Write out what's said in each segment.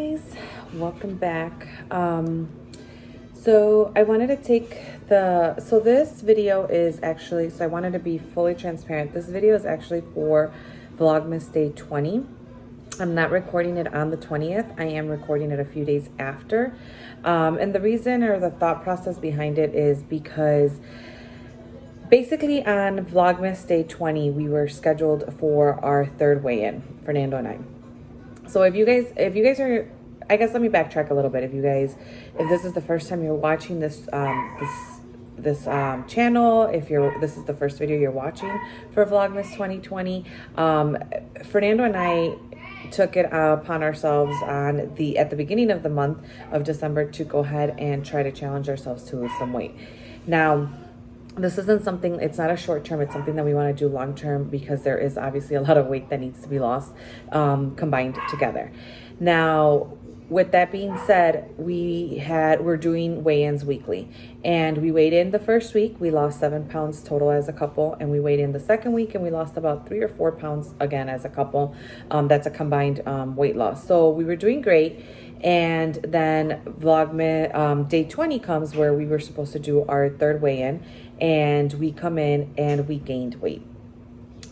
guys, welcome back. So I wanted to take this video is actually, so I wanted to be fully transparent. This video is actually for Vlogmas day 20. I'm not recording it on the 20th. I am recording it a few days after. And the reason or the thought process behind it is because basically on Vlogmas day 20, we were scheduled for our third weigh-in, Fernando and I. So if you guys are, I guess let me backtrack a little bit. If this is the first time you're watching this channel, this is the first video you're watching for Vlogmas 2020, Fernando and I took it upon ourselves at the beginning of the month of December to go ahead and try to challenge ourselves to lose some weight. Now, this isn't something, it's not a short term, it's something that we want to do long term because there is obviously a lot of weight that needs to be lost combined together. Now, with that being said, we're doing weigh-ins weekly, and we weighed in the first week. We lost 7 pounds total as a couple, and we weighed in the second week and we lost about 3 or 4 pounds again as a couple. That's a combined weight loss. So we were doing great. And then Vlogmas day 20 comes where we were supposed to do our third weigh-in, and we come in and we gained weight.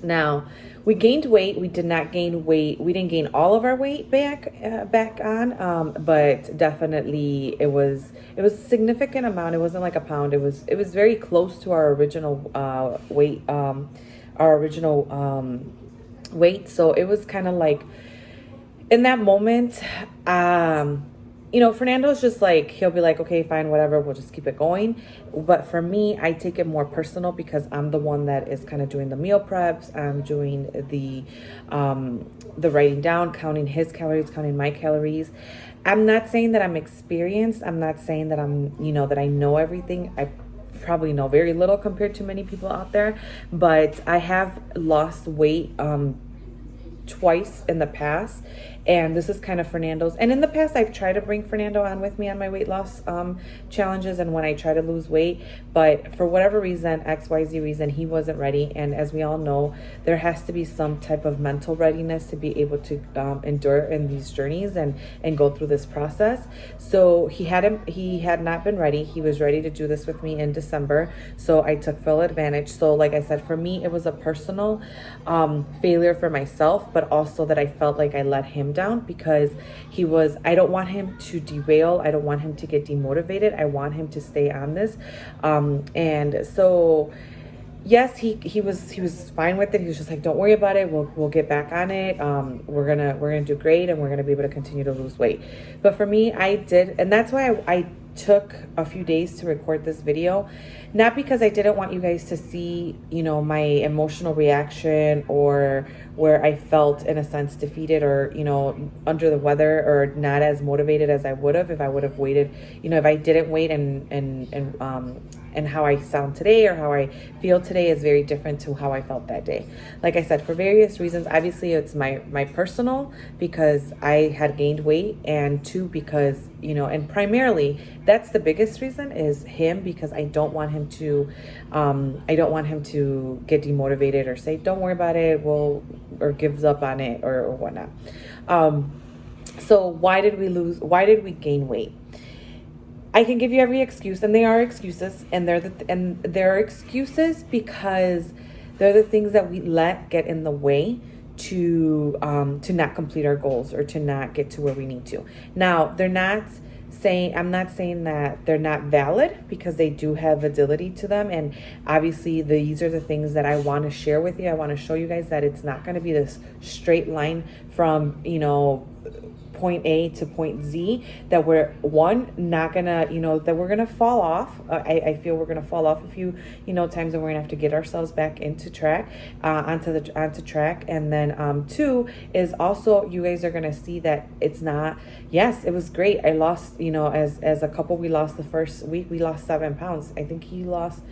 Now, we gained weight. We did not gain weight. We didn't gain all of our weight back on, but definitely it was a significant amount. It wasn't like a pound. It was very close to our original weight, weight. So it was kind of like, in that moment, Fernando's just like, he'll be like, okay, fine, whatever, we'll just keep it going. But for me, I take it more personal because I'm the one that is kind of doing the meal preps. I'm doing the writing down, counting his calories, counting my calories. I'm not saying that I'm experienced. I'm not saying that that I know everything. I probably know very little compared to many people out there, but I have lost weight twice in the past, and this is kind of Fernando's. And in the past, I've tried to bring Fernando on with me on my weight loss challenges and when I try to lose weight, but for whatever reason, XYZ reason, he wasn't ready. And as we all know, there has to be some type of mental readiness to be able to endure in these journeys and go through this process. So he had not been ready. He was ready to do this with me in December, so I took full advantage. So like I said, for me, it was a personal failure for myself, but also that I felt like I let him down because I don't want him to derail. I don't want him to get demotivated. I want him to stay on this. And so, yes, he was fine with it. He was just like, don't worry about it. We'll get back on it. We're gonna do great, and we're gonna be able to continue to lose weight. But for me, I did, and that's why I took a few days to record this video, not because I didn't want you guys to see, my emotional reaction or where I felt in a sense defeated or, under the weather or not as motivated as I would have if I would have waited, if I didn't wait and how I sound today or how I feel today is very different to how I felt that day. Like I said, for various reasons, obviously it's my personal, because I had gained weight, and two, because, and primarily that's the biggest reason is him, because I don't want him to get demotivated or say, don't worry about it, or gives up on it or whatnot. So why did we gain weight? I can give you every excuse, and they are excuses, and they're excuses because they're the things that we let get in the way to not complete our goals or to not get to where we need to. Now, I'm not saying that they're not valid, because they do have validity to them, and obviously these are the things that I want to share with you. I want to show you guys that it's not going to be this straight line from point A to point Z, that we're not gonna, that we're gonna fall off. I feel we're gonna fall off a few, times, and we're gonna have to get ourselves back into track, onto track. And then two is also, you guys are gonna see that it's not. Yes, it was great. I lost, as a couple, we lost the first week. We lost 7 pounds. I think he lost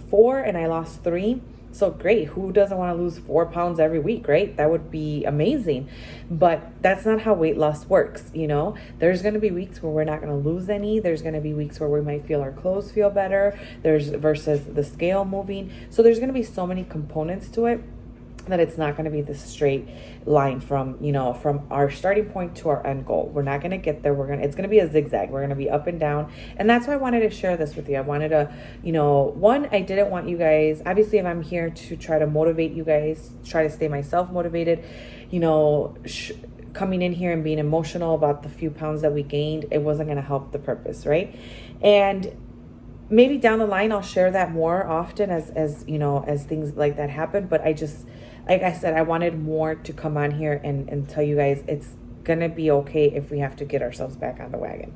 4 and I lost 3. So great. Who doesn't want to lose 4 pounds every week, right? That would be amazing. But that's not how weight loss works. There's going to be weeks where we're not going to lose any. There's going to be weeks where we might feel our clothes feel better. Versus the scale moving. So there's going to be so many components to it. that it's not going to be this straight line from, you know, from our starting point to our end goal. We're not going to get there. It's going to be a zigzag. We're going to be up and down. And that's why I wanted to share this with you. I wanted to, you know, one, I didn't want you guys, obviously if I'm here to try to motivate you guys, try to stay myself motivated, you know, coming in here and being emotional about the few pounds that we gained, it wasn't going to help the purpose, right? And maybe down the line, I'll share that more often as you know, as things like that happen. But I just, like I said, I wanted more to come on here and tell you guys it's going to be okay if we have to get ourselves back on the wagon.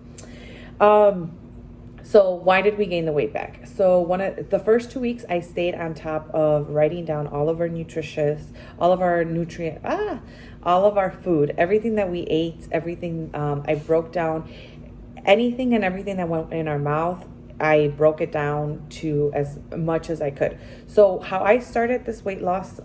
So why did we gain the weight back? So one of the first 2 weeks, I stayed on top of writing down all of our nutritious, all of our nutrient, all of our food, everything that we ate, everything. I broke down anything and everything that went in our mouth. I broke it down to as much as I could. So how I started this weight loss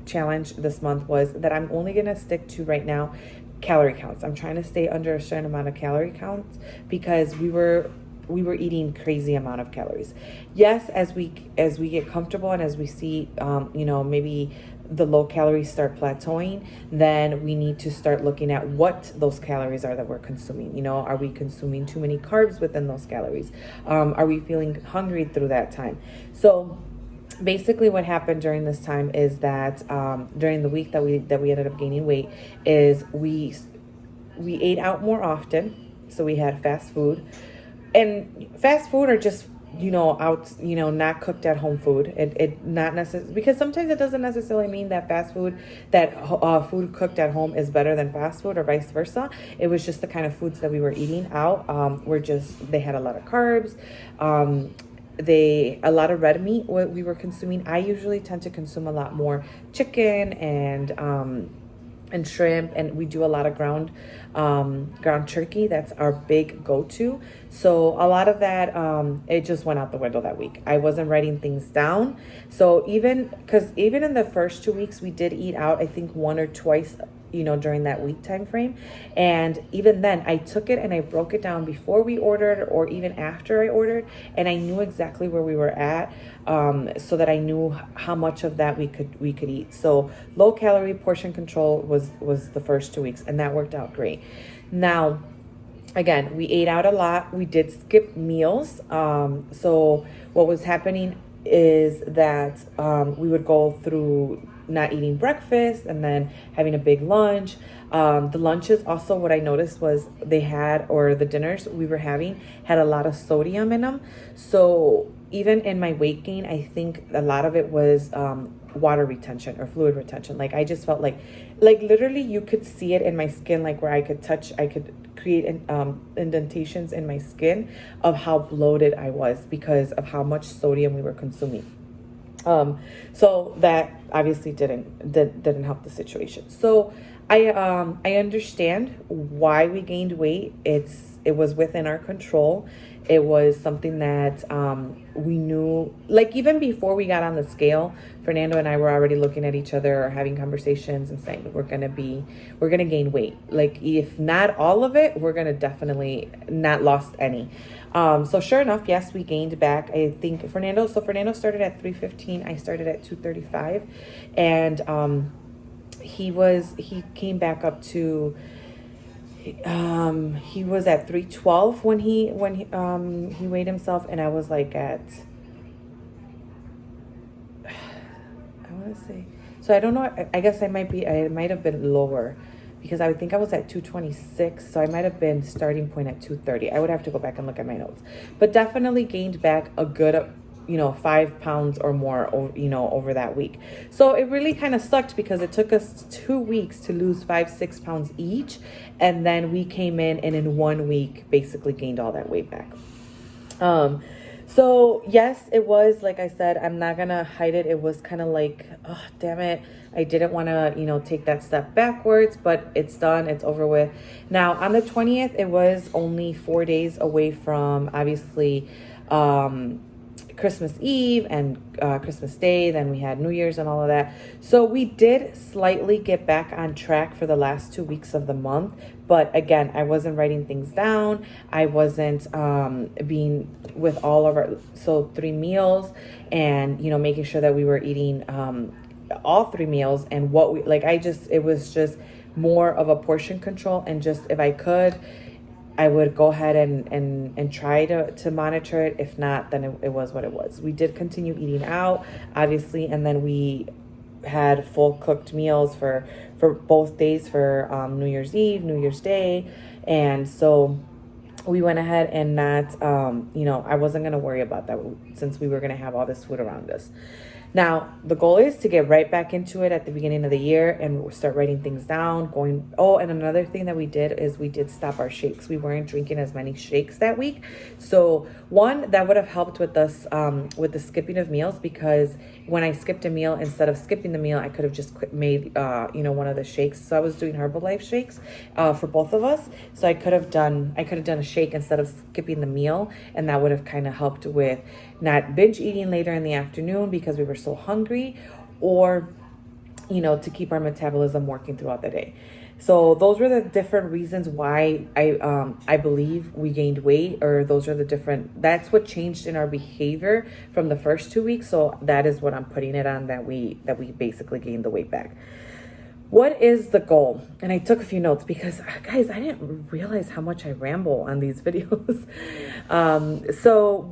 challenge this month was that I'm only going to stick to right now calorie counts. I'm trying to stay under a certain amount of calorie counts because we were eating crazy amount of calories. Yes, as we get comfortable and as we see, you know, maybe the low calories start plateauing, then we need to start looking at what those calories are that we're consuming. You know, are we consuming too many carbs within those calories? Are we feeling hungry through that time? So basically what happened during this time is that during the week that we ended up gaining weight is we ate out more often. So we had fast food, and fast food are just, you know, out, you know, not cooked at home food. It not necessarily, because sometimes it doesn't necessarily mean that food cooked at home is better than fast food or vice versa. It was just the kind of foods that we were eating out they had a lot of carbs. A lot of red meat, what we were consuming. I usually tend to consume a lot more chicken and shrimp, and we do a lot of ground turkey. That's our big go-to. So a lot of that, it just went out the window that week. I wasn't writing things down. So even in the first 2 weeks, we did eat out, I think 1 or twice, you know, during that week time frame. And even then I took it and I broke it down before we ordered or even after I ordered, and I knew exactly where we were at, so that I knew how much of that we could eat. So low calorie portion control was the first 2 weeks, and that worked out great. Now, again, we ate out a lot. We did skip meals. So what was happening is that we would go through not eating breakfast and then having a big lunch. The lunches also, what I noticed was the dinners we were having had a lot of sodium in them. So even in my weight gain, I think a lot of it was water retention or fluid retention. Like I just felt like literally you could see it in my skin, like where I could create indentations in my skin of how bloated I was because of how much sodium we were consuming. So that obviously didn't help the situation. So I understand why we gained weight. It was within our control. It was something that we knew, like even before we got on the scale, Fernando and I were already looking at each other or having conversations and saying we're gonna gain weight. Like if not all of it, we're gonna definitely not lost any. So sure enough, yes, we gained back. I think Fernando started at 315. I started at 235, and he came back up to. He was at 312 when he weighed himself, and I was like at, I want to say, so I don't know, I guess I might have been lower because I would think I was at 226, so I might have been starting point at 230. I would have to go back and look at my notes, but definitely gained back a good 5 pounds or more, over that week. So it really kind of sucked because it took us 2 weeks to lose 5-6 pounds each. And then we came in and in 1 week basically gained all that weight back. So yes, it was, like I said, I'm not going to hide it. It was kind of like, oh, damn it. I didn't want to, take that step backwards, but it's done. It's over with. Now on the 20th, it was only 4 days away from obviously, Christmas Eve and Christmas Day. Then we had New Year's and all of that. So we did slightly get back on track for the last 2 weeks of the month. But again, I wasn't writing things down. I wasn't being with all of our, 3 meals and, making sure that we were eating all 3 meals, and what we like, it was just more of a portion control, and just if I could, I would go ahead and try to monitor it. If not, then it was what it was. We did continue eating out, obviously, and then we had full cooked meals for both days, for New Year's Eve, New Year's Day. And so we went ahead and not, I wasn't going to worry about that since we were going to have all this food around us. Now, the goal is to get right back into it at the beginning of the year and start writing things down, and another thing that we did is we did stop our shakes. We weren't drinking as many shakes that week. So one, that would have helped with us, with the skipping of meals, because when I skipped a meal, instead of skipping the meal, I could have just made, one of the shakes. So I was doing Herbalife shakes, for both of us. So I could have done a shake instead of skipping the meal. And that would have kind of helped with not binge eating later in the afternoon because we were so hungry, or, to keep our metabolism working throughout the day. So those were the different reasons why I believe we gained weight, or that's what changed in our behavior from the first 2 weeks. So that is what I'm putting it on, that we basically gained the weight back. What is the goal? And I took a few notes because, guys, I didn't realize how much I ramble on these videos. So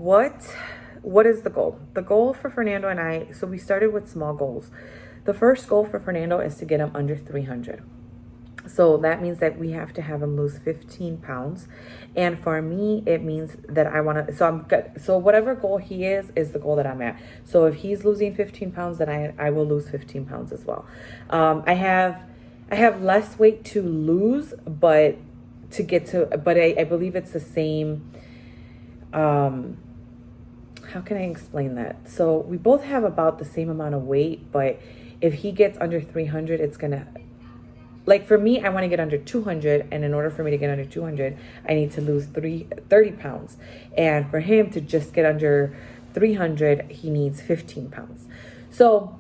what is the goal? The goal for Fernando and I, so we started with small goals. The first goal for Fernando is to get him under 300. So that means that we have to have him lose 15 pounds. And for me, it means that I want to, so I'm good. So whatever goal he is the goal that I'm at. So if he's losing 15 pounds, then I will lose 15 pounds as well. I have less weight to lose, but I believe it's the same, how can I explain that? So we both have about the same amount of weight, but if he gets under 300, it's going to, like for me, I want to get under 200. And in order for me to get under 200, I need to lose 30 pounds. And for him to just get under 300, he needs 15 pounds. So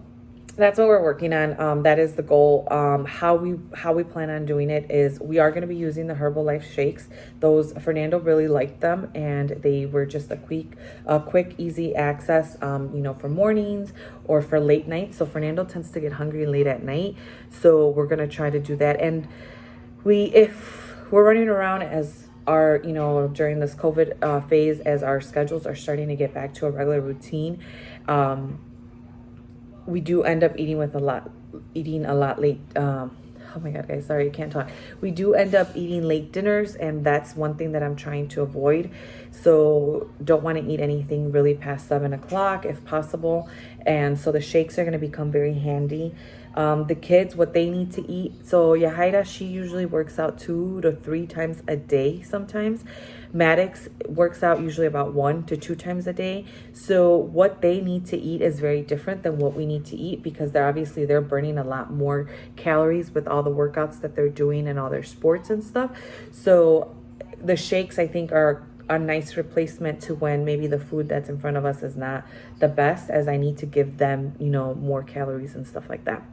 that's what we're working on. That is the goal. How we plan on doing it is we are going to be using the Herbalife shakes. Those, Fernando really liked them, and they were just a quick, easy access, for mornings or for late nights. So Fernando tends to get hungry late at night. So we're going to try to do that. And if we're running around as our, during this COVID phase, as our schedules are starting to get back to a regular routine, we do end up eating a lot late. Oh my God, guys, sorry, I can't talk. We do end up eating late dinners, and that's one thing that I'm trying to avoid. So don't want to eat anything really past 7 o'clock if possible. And so the shakes are going to become very handy. The kids, what they need to eat. So Yahaira, she usually works out 2 to 3 times a day sometimes. Maddox works out usually about 1 to 2 times a day. So what they need to eat is very different than what we need to eat, because they're burning a lot more calories with all the workouts that they're doing and all their sports and stuff. So the shakes, I think, are a nice replacement to when maybe the food that's in front of us is not the best, as I need to give them, more calories and stuff like that.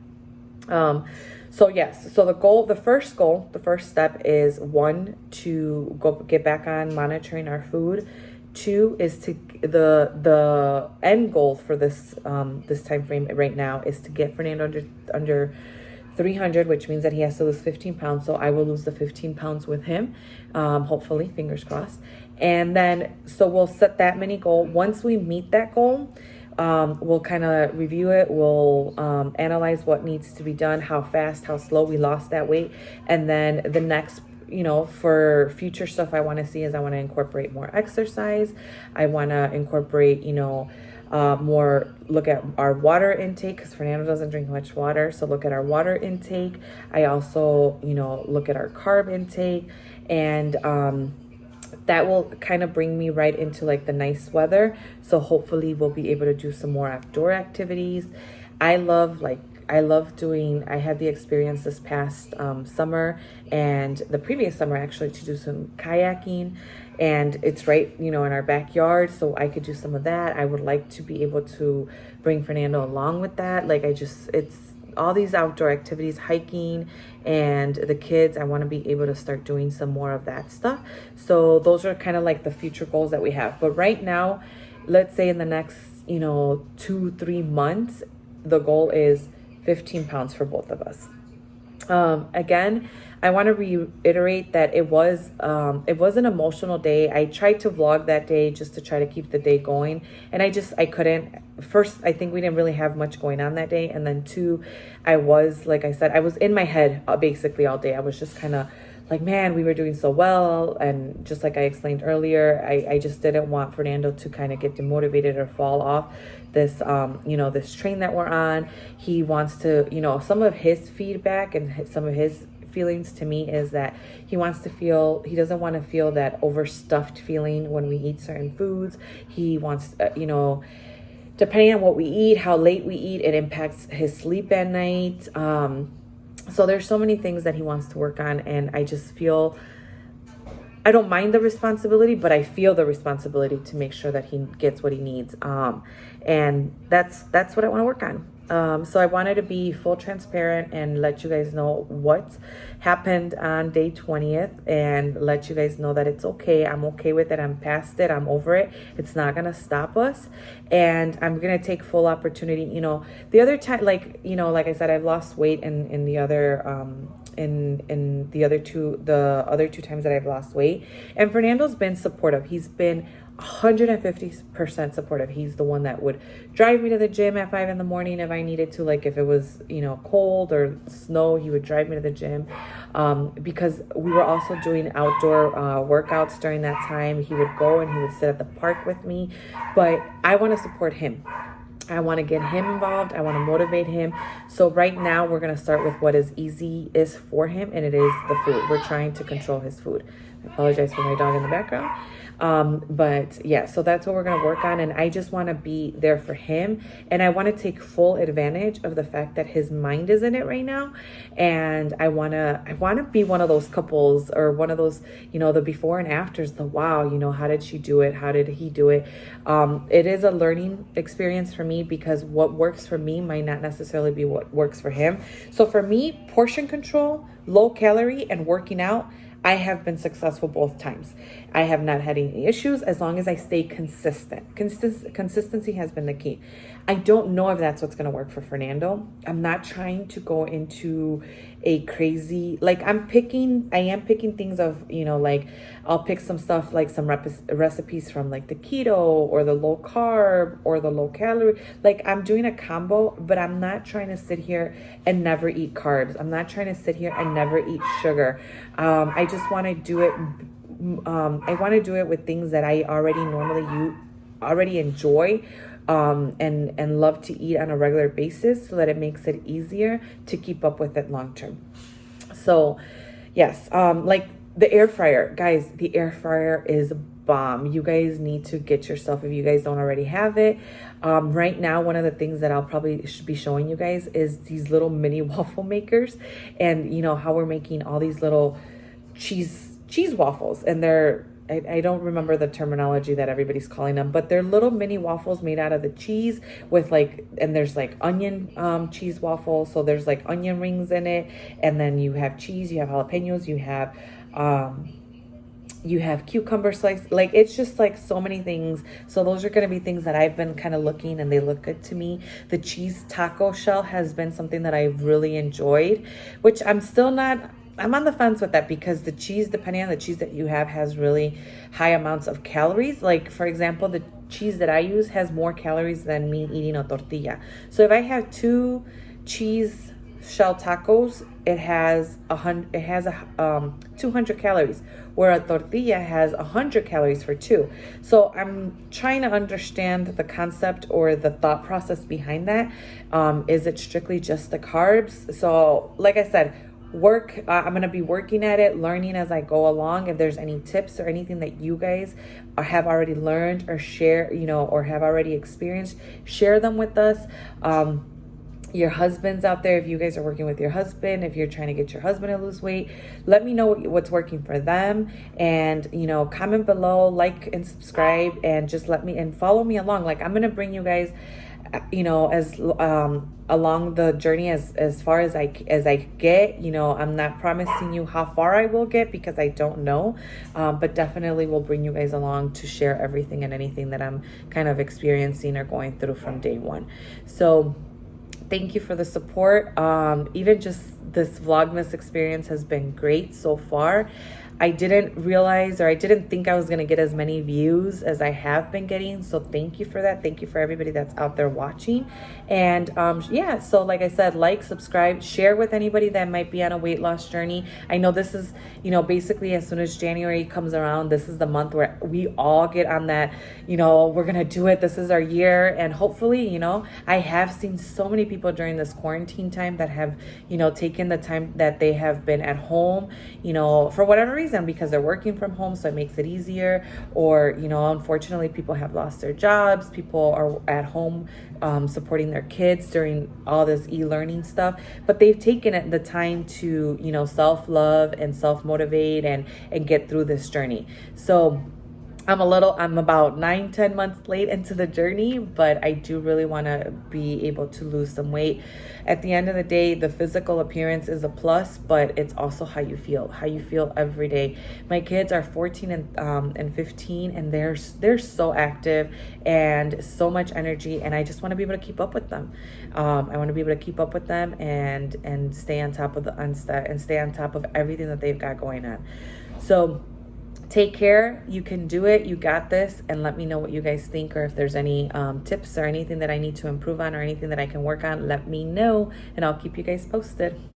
So yes, so the first step is 1, to get back on monitoring our food. 2 is to the end goal for this time frame right now is to get Fernando under 300, which means that he has to lose 15 pounds. So I will lose the 15 pounds with him, hopefully, fingers crossed. And then, so we'll set that mini goal. Once we meet that goal, we'll kind of review it. We'll analyze what needs to be done, how fast, how slow we lost that weight. And then the next, for future stuff I want to see is I want to incorporate more exercise. I want to incorporate, more, look at our water intake, because Fernando doesn't drink much water. So look at our water intake. I also, look at our carb intake, and that will kind of bring me right into like the nice weather. So hopefully we'll be able to do some more outdoor activities. I had the experience this past summer and the previous summer actually to do some kayaking, and it's right, in our backyard. So I could do some of that. I would like to be able to bring Fernando along with that. It's all these outdoor activities, hiking, and the kids, I want to be able to start doing some more of that stuff. So those are kind of like the future goals that we have. But right now, let's say in the next, 2-3 months, the goal is 15 pounds for both of us. Again, I want to reiterate that it was an emotional day. I tried to vlog that day just to try to keep the day going, and I couldn't. First, I think we didn't really have much going on that day, and then two, like I said, I was in my head basically all day. I was just kind of like, man, we were doing so well, and just like I explained earlier, I just didn't want Fernando to kind of get demotivated or fall off this this train that we're on. He wants to, some of his feedback and some of his feelings to me is that he doesn't want to feel that overstuffed feeling when we eat certain foods. He wants, depending on what we eat, how late we eat, it impacts his sleep at night. So there's so many things that he wants to work on, and I just feel, I don't mind the responsibility, but I feel the responsibility to make sure that he gets what he needs. And that's what I want to work on. So I wanted to be full transparent and let you guys know what happened on day 20th, and let you guys know that it's okay. I'm okay with it. I'm past it. I'm over it. It's not going to stop us. And I'm going to take full opportunity. The other time, like I said, I've lost weight in the other, in the other two times that I've lost weight, and Fernando's been supportive. He's been 150% supportive. He's the one that would drive me to the gym at 5 a.m. if I needed to. Like if it was, cold or snow, he would drive me to the gym. Because we were also doing outdoor workouts during that time. He would go and he would sit at the park with me. But I want to support him. I want to get him involved. I want to motivate him. So right now we're going to start with what is easiest for him, and it is the food. We're trying to control his food. I apologize for my dog in the background. But yeah, so that's what we're going to work on. And I just want to be there for him. And I want to take full advantage of the fact that his mind is in it right now. And I want to be one of those couples, or one of those, the before and afters, the wow, how did she do it? How did he do it? It is a learning experience for me, because what works for me might not necessarily be what works for him. So for me, portion control, low calorie, and working out, I have been successful both times. I have not had any issues as long as I stay consistent. Consistency has been the key. I don't know if that's what's going to work for Fernando. I'm not trying to go into a crazy, I am picking things of, like I'll pick some stuff, like some recipes from like the keto or the low carb or the low calorie. Like I'm doing a combo, but I'm not trying to sit here and never eat carbs. I'm not trying to sit here and never eat sugar. I just want to do it. I want to do it with things that I already enjoy, and love to eat on a regular basis, so that it makes it easier to keep up with it long term. So yes, like the air fryer, guys, the air fryer is bomb. You guys need to get yourself, if you guys don't already have it. Right now, one of the things that I'll probably be showing you guys is these little mini waffle makers, and how we're making all these little cheese waffles, and I don't remember the terminology that everybody's calling them, but they're little mini waffles made out of the cheese with and there's like onion cheese waffles. So there's like onion rings in it, and then you have cheese, you have jalapenos, you have cucumber slice. Like it's just like so many things. So those are going to be things that I've been kind of looking, and they look good to me. The cheese taco shell has been something that I've really enjoyed, which I'm on the fence with that, because the cheese, depending on the cheese that you have, has really high amounts of calories. Like, for example, the cheese that I use has more calories than me eating a tortilla. So if I have 2 cheese shell tacos, it has 200 calories, where a tortilla has 100 calories for 2. So I'm trying to understand the concept or the thought process behind that. Is it strictly just the carbs? So like I said, I'm going to be working at it, learning as I go along. If there's any tips or anything that you guys have already learned or share, or have already experienced, share them with us. Your husbands out there, if you guys are working with your husband, if you're trying to get your husband to lose weight, let me know what's working for them. And, comment below, like and subscribe, and just and follow me along. Like I'm going to bring you guys, as along the journey as far as I get. I'm not promising you how far I will get, because I don't know, but definitely will bring you guys along to share everything and anything that I'm kind of experiencing or going through from day one. So thank you for the support. Even just this Vlogmas experience has been great so far. I didn't realize, or I didn't think I was going to get as many views as I have been getting. So thank you for that. Thank you for everybody that's out there watching. And yeah, so like I said, like, subscribe, share with anybody that might be on a weight loss journey. I know this is, you know, basically as soon as January comes around, this is the month where we all get on that, you know, we're going to do it. This is our year. And hopefully, you know, I have seen so many people during this quarantine time that have, you know, taken the time that they have been at home, you know, for whatever reason, because they're working from home, so it makes it easier. Or, you know, unfortunately, people have lost their jobs. People are at home supporting their kids during all this e-learning stuff, but they've taken it the time to, you know, self-love and self-motivate and get through this journey. So I'm about 9-10 months late into the journey, but I do really want to be able to lose some weight. At the end of the day, the physical appearance is a plus, but it's also how you feel every day. My kids are 14 and 15, and they're so active and so much energy, and I just want to be able to keep up with them. I want to be able to keep up with them and stay on top of stay on top of everything that they've got going on. So take care. You can do it. You got this. And let me know what you guys think, or if there's any tips or anything that I need to improve on or anything that I can work on, let me know, and I'll keep you guys posted.